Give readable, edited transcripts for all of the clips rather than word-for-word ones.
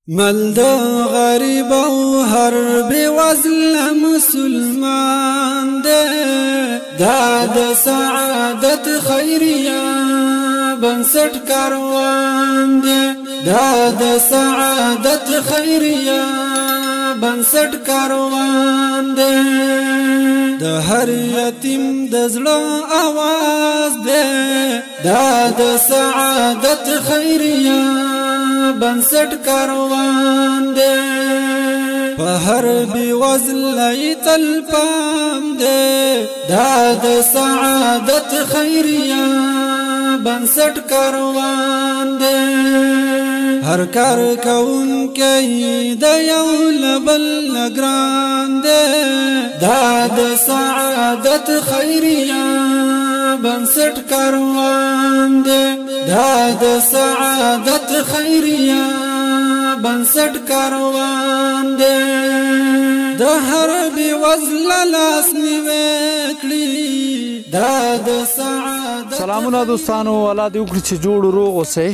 مل د غریب او هر بی وزل مسلمان دے دا د سعادت خیریه بنسټ کاروان دے دا د سعادت خیریه بنسټ کاروان دے د هر یتیم د زړه आवाज دے دا د سعادت خیریه بنسټ کاروان دے په هر بی وزلای تل پام دے دا د سعادت خیریه بنسټ کاروان دے هر کار کون کئی د یو لبل نگران دے دا د سعادت خیریه بنسټ کاروان دے دا د سعادت خیریه بنسټ کاروان دے د هر بی وزل لاس نیوې کړی دا د سعادت. سلامونه دوستانو، الله دې وکړي چې جوړ روغ اوسئ.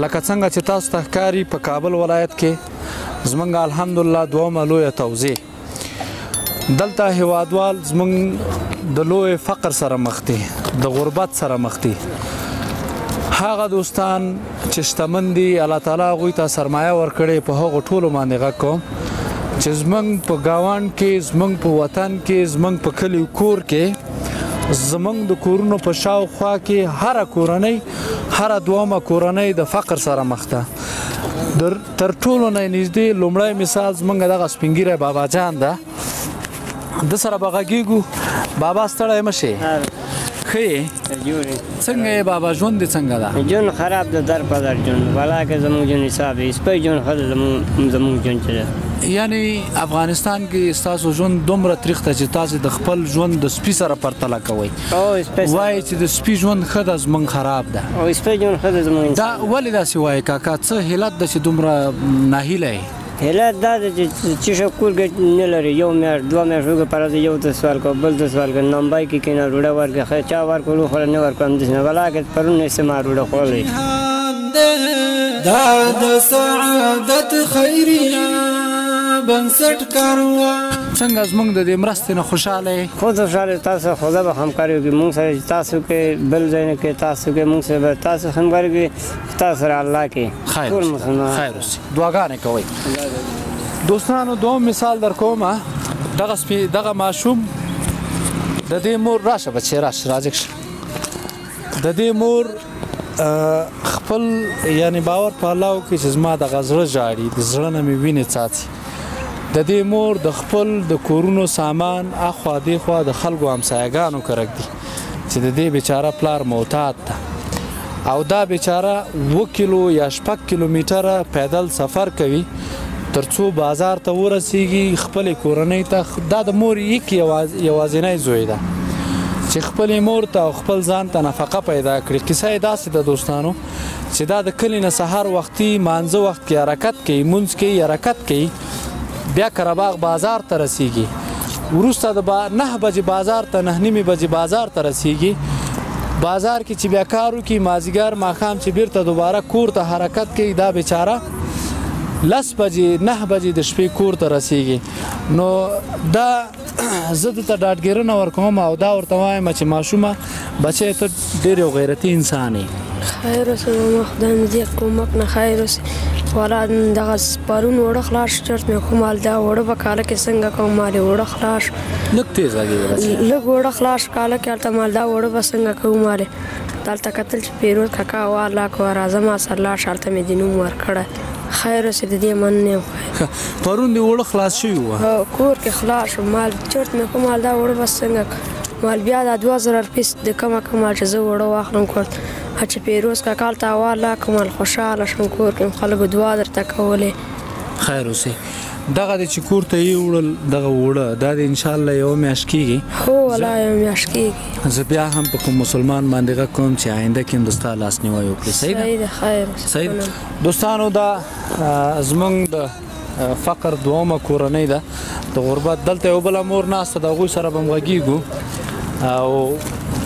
لکه څنګه چې تاسو ته ښکاري په کابل ولایت کې زمونږ الحمدلله دومره لویه توزیع دلته هیوادوال زمونږ د لوی فقر سره مخ دي، د غربت سره مخ دي. هغه دوستان چې شتمن دي الله تعالی هغوی ته سرمایه ورکړې، په هغو ټولو باندې غږ کوم چې زمونږ په ګاونډ کې، زمونږ په وطن کې، زمونږ په کلي کور کې، زمونږ د کورونو په شاوخوا کې هره کورنۍ، هره دومه کورنۍ د فقر سره مخ ده. تر ټولو نه نږدې لومړی مثال زمونږ دغه سپین ږیری بابا جان ده، د سره به غږېږو. بابا ستړی مه شې، ښه یې؟ څنګه یې بابا؟ ژوند دې څنګه ده؟ ژوند خراب ده، در په در ژوند ولاکه زموږ ژوند حساب دی، سپی ژوند ښه ده زموږ ژوند چې ده. یعنی افغانستان کې ستاسو ژوند دومره تریخ ده چې تاسې د خپل ژوند د سپي سره پرتله کوئ، وایي چې د سپي ژوند ښه ده زموږ خراب ده. او سپی ژوند ښه ده زموږ. دا ولې داسې وایي کاکا؟ څه علت ده چې دومره ناهیله یې؟ علت دا ده چې څه کور نه لري، یو میاشت دوه میاشت وګه پر یو ته سوال کو بل ته سوال کو نمبای کې کینه روډه ورکه خو چا ورکو خو نه ورکوم د نه ولاکه پرون نه سم روډه خولې دا د سعادت خیریه بنسټ کاروان. څنګه زمونږ د دې مرستې نه خوشحاله یې؟ خود خوشحاله. تاسو خدا به همکاري وکړي مونږ سره، تاسو کې بل ځای نه کې تاسو کې مونږ سره تاسو همکاري وکړي، تاسو سره الله کې خیر اوسي، دعاګانې کوئ. دوستانو دوم مثال در کوم. دغه ماشوم د دې مور، راشه بچی راشه راځه، د دې مور خپل یعنی باور په الله وکړي چې زما دغه زړه ژاړي، د زړه نه مې وینې څاڅي. د دې مور د خپل د کورونو سامان اخوا دیخوا د خلکو همسایهګانو کرک دي چې د دې بیچاره پلار معتاد ده، او دا بیچاره 2 کیلو یا 6 کیلومتره پیدل سفر کوي تر څو بازار ته ورسیږي خپل کورنۍ ته. دا د مور یک یوازینی زوی ده چې خپل مور ته او خپل ځان ته نفقه پیدا کړي. کیسه یې داسې ده دوستانو چې دا د کلي نه سهار وختي مانځه وخت کې حرکت کوي، مونځ کوي، حرکت کوي، بیا قرهباغ بازار ته رسیږي، وروسته د 9 بجې بازار ته 9:30 بجې بازار ته رسیږي. بازار کې چې بیا کار وکړي مازدیګر ماښام چې بیرته دوباره کور ته حرکت کوي، دا بیچاره 10 بجې 9 بجې د شپې کور ته رسیږي. نو دا زه دته ډاډګیرنه ورکوم او دا ورته وایم چې ماشومه بچی ته ډېر یو غیرتي انسان یې. خیر اوسه ماما، خدای مې دې کومک نه خیر اوسه. والا دغه پرون وړه خلاص چرت مې کوم حال دا وړه په کاله کې څنګه کوم مالې وړه خلاص لږ تیز غږېږي، لږ وړه خلاص کاله کې هلته مال دا وړه به څنګه کوم مالې دلته کتل چې پیروز کاکا والا کو راځه ما سره لاړ شه، هلته مې د نوم ورکړی. خیر اوسې د دې مننه یم. پرون دې وړه خلاص شوي وه؟ کور کې خلاص شو مال چرت مې کوم حال دا وړه به څنګه مال بیا دا 2000 روپۍ د کمه کمه چې زه وړه واخلم کور چې پیروز کاکا هلته والا کوم خوشحاله شم، کور کې خلکو دعا درته کولې. خیر اوسې. دغه دی چې کور ته یې وړل دغه وړه دا د انشاءالله یوه میاشت کېږي؟ هو والله یوه میاشت کېږي. زه بیا هم په کوم مسلمان باندې غږ کوم چې آینده کې هم د ستا لاسنیوی وکړي. صحیح ده؟ خیر صحیح ده. دوستانو دا زمونږ د فقر دومه کورنۍ ده د غربت. دلته یو بله مور ناسته ده، هغوی سره به هم غږېږو او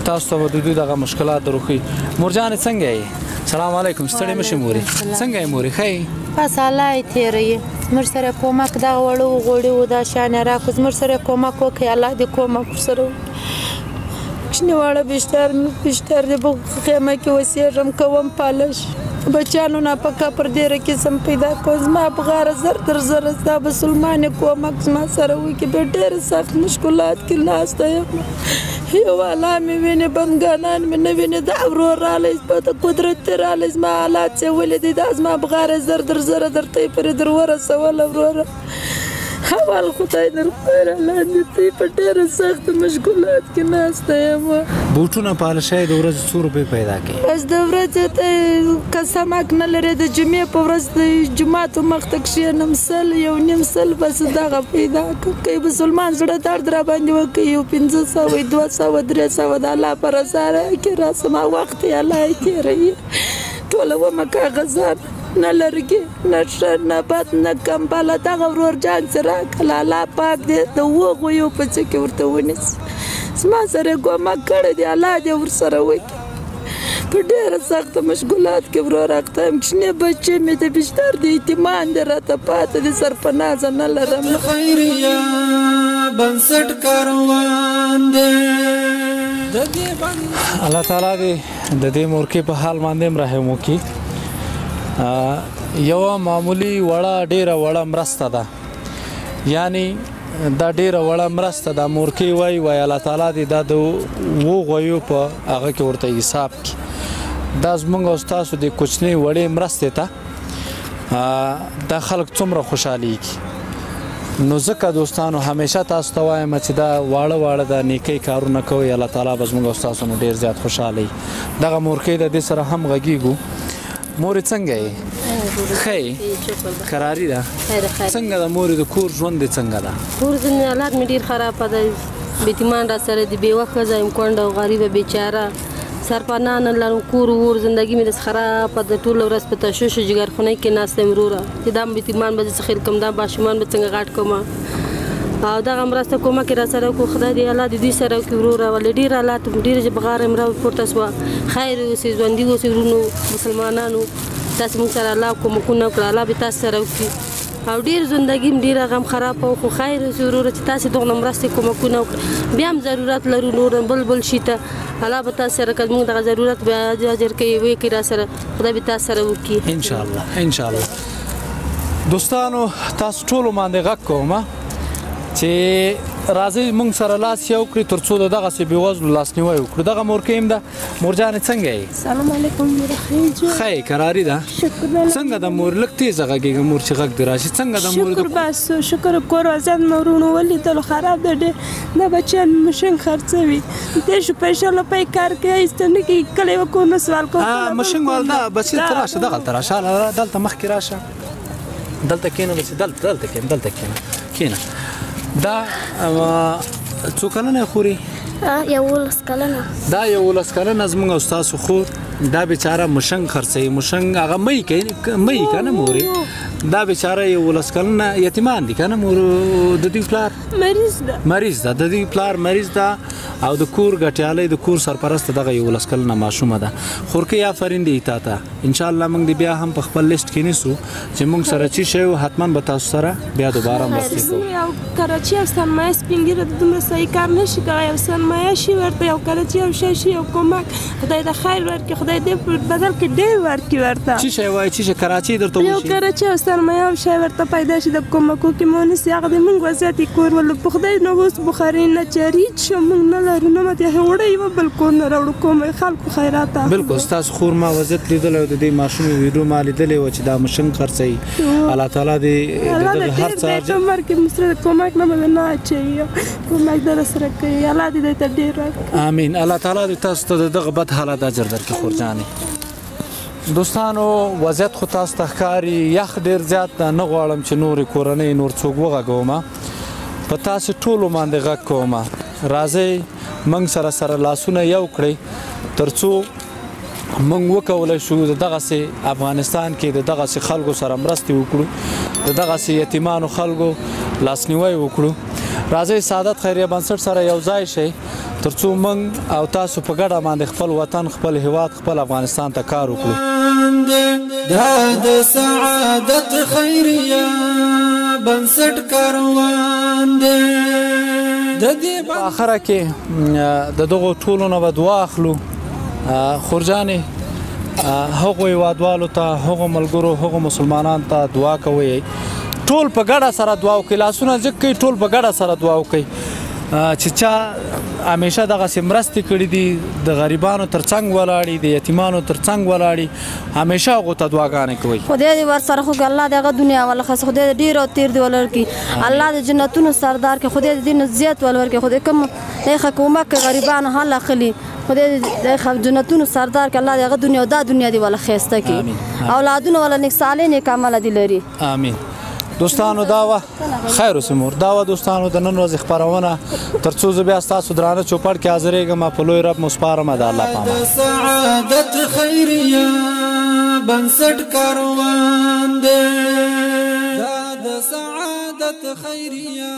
تاسو ته به د دوی دغه مشکلات در وښیي. مور جانې څنګه یې؟ سلام علیکم. ستړې مه شې مورې؟ څنګه یې مورې؟ ښه یې؟ بس الله یې تېروي زموږ سره کومک دغه وړو غوړي و دا شیان یې راکړو زموږ سره کومک وکړي الله دې کومک ورسره وکړي کوچني واړه بیشتر دې په خیمه کې اوسېږم کوم پالش بچیانو ناپاکه پر ډېره قسم پیدا کوم زما په غاړه زر تر زره ستا مسلمان یې کومک زما سره وکړي په ډېر سخت مشکلات کې ناسته یم یو والا مې وینې بندګانان مې نه وینې دا ورور رالی په قدرت دې رالی زما حالات چې ولیدې دا زما په غاړه زر تر زره درته یې پرې در ورسوله وروره حوال خدای در خیر الله دې ته په ډېره سخت مشکلات کې ناسته یم بوټونه پالشای د ورځې څو روپۍ پیدا کوي بس د ورځې ته که سمک نه لرې د جمعې په ورځ د جوماتو مخ ته کښېنم سل یو نیم سل بس دغه پیدا کړم که مسلمان زړه درد را باندې وکړي یو 500 200 300 د الله په رضا راکړي راسما وخت یې الله یې تېروي ټوله ومه کاغذان نه لرګي نه ښه نه بد نه کمبله دغه ورور جان چې راکړله الله پاک دې د وغویو په څه کې ورته ونیسي زما سره یې کومک کړی دی الله دې ورسره وکړي په ډېره سخته مشکلات کې ورور اخته یم کوچني بچې مې د بیشتر د یتیمان دی راته پاته دي سرپنازه نه لرم خیریه بنسټ کاروان دی الله تعالی دې د دې مورکې په حال باندې هم رحم وکړي یوه معمولی وړه ډیره وړه مرسته ده یعنی دا ډیره وړه مرسته ده مورکې وایي الله تعالی دې دا د غویو په هغه کې ورته حساب کړي دا زموږ او ستاسو د کوچنۍ وړې مرستې ته دا خلک څومره خوشحالیږي نو ځکه دوستانو همیشه تاسو ته وایم چې دا واړه د نیکۍ کارونه کوئ الله تعالی به زموږ او ستاسو نه ډېر زیات خوشحاله وي دغه مورکۍ د دې سره هم غږیږو مورې څنګه یې ښه یې کراري ده څنګه ده مورې د کور ژوند دې څنګه ده کور ژوند حالات مې ډېر خرابه ده بیتیمان را سره د بېوه ښځه یم کونډه او غریبه بیچاره سرپناه نه لرم کور ور زندګي مې داسې خرابه ده ټوله ورځ په تشویش جګرخونۍ کې ناسته یم وروره چې دا بیتیمان به زه څه خیل کړم دا ماشومان به څنګه غټ کړم او دغه مرسته کومک یې را سره وکړو خدای دې الله دې دوی سره وکړي وروره ولې ډېر حالات ډېره چې بغاره یم را پورته سوه خیر اوسئ ژوندي اوسئ ورونو مسلمانانو تاسې موږ سره الله کومکونه وکړه الله به تاسو سره وکړي او ډېر زندګي م ډېره غم خرابه وه خو خیر اوسئ وروره چې تاسې دغه مرستې کومکونه وکړه بیا هم ضرورت لرو نور بل شي ته الله به تاسو سره که موږ دغه ضرورت به اجر کوي ویې کړي را سره خدای به تاسو سره وکړي انشاءالله دوستانو تاسو ټولو باندې غږ کوم چې راځئ موږ سره لاس یو کړي تر څو د دغسې بېوزلو لاسنیوی وکړو دغه مورکۍ هم ده مورجانې څنګه یې سلام علیکم ښه یې کراري ده څنګه ده مور لږ تیزه غږېږه مور چې غږ دې راشي څنګه ده مور شکر کور وضعیت مې ورونو ولیدلو خراب ده ډېر دا بچیان مشین خرڅوي دې شو پیسې لپاره کار کوي ایسته نه کوي کلی وکړو نه سوال کوم مشین وال دا بچې ته راشه دغلته راشه دلته مخکې راشه دلته کښېنه بچې دلته کښېنه دا څو کلنه خوري 11 کلنه دا 11 کلنه زموږ او ستاسو خور دا بیچاره مشنګ خرڅوي مشنګ هغه مۍ که نه مورې دا بیچاره 11 کلنه یتیمان دي که نه مور د دوی پلار مریض ده د دوی پلار مریض ده او د کور ګټیالی د کور سرپرسته دغه 11 کلنه ماشومه ده خورکۍ آفرین دی تا ته انشاءالله موږ دې بیا هم په خپل لیست کې نیسو چې موږ سره چې شی و حتما به تاسو سره بیا دوباره مرستې کوو یو کراچي او سرمایه سپین ږیره د دومره صحیح کار نه شي کولی یو سرمایه شي ورته یو کراچي یو شی شي یو کومک خدای د خیر ورکړي خدای دې په بدل کې ډېر ورکړي ورته چې شی وایي چې کراچي درته وشي یو کراچي او سرمایه او شی ورته پیدا شي د کومکو کې مو نیسي هغه د موږ وضعیت یې کور ولو په خدای نه اوس بخاري نه چاري شو موږ نه لرو نه ماته وړه یو بل کور نه راوړو کوم خلکو خیرات بالکل ستاسو خور ما وضعیت لیدلی او د دې ماشوم ویډیو ما لیدلی وه چې دا مشنګ خرڅوي الله تعالی دې دغه هر څه عمر کې مو سره کومک نه به نه اچوي کومک در سره کوي الله دې ته ډېر امین الله تعالی دې تاسو ته دغه بد حالات اجر درکړي خورجانې دوستانو وضعیت خو تاسو ته ښکاري یخ ډېر زیات ده نه غواړم چې نورې کورنۍ نور څوک وغږومه په تاسې ټولو باندې غږ کومه راځئ موږ سره لاسونه یو کړئ تر څو موږ وکولی شو د دغسې افغانستان کې د دغسې خلکو سره مرستې وکړو د دغسې یتیمانو خلکو لاسنیوی وکړو راځئ سعادت خیریه بنسټ سره یو ځای شئ تر څو موږ او تاسو په ګډه باندې خپل وطن خپل هیواد خپل افغانستان ته کار وکړو کاروان دی دا د سعادت خیریه بنسټ کاروان دی د دې په اخره کې د دغو ټولو نه به دعا اخلو خورجانې هغو هیوادوالو ته هغو ملګرو هغو مسلمانانو ته دعا کوئ ټول په ګډه سره دعا وکړئ لاسونه جګ کړئ ټول په ګډه سره دعا وکړئ چې چا همیشه دغسې مرستې کړي دي د غریبانو تر څنګ ولاړي د یتیمانو تر څنګ ولاړي همیشه هغو ته دعاګانې کوئ خدای دې ورسره خو الله دې هغه دنیا ولخص خدای دې ډېر او تېر دې ولر کړي الله دې جنتونو سردار کړي خدای دې نه زیات ولور کړي خدای کوم حکومت کې غریبانو حال اخلي خدای دې جنتونو سردار کړي الله دې هغه دنیا او دا دنیا دې ولا ښایسته کړي اولادونه ولا نیک صالح نیک عمله دې لري امین دوستانو دا وه خیر اوسې مور دا وه دوستانو د نن ورځې خپرونه تر څو زه بیا ستاسو درانه چوپړ کې حاضرېږم په لوی رب مو سپارم د الله په امان سعادت خیریه بنسټ کاروان دی دا د سعادت خیریه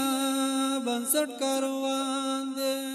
بنسټ کاروان دی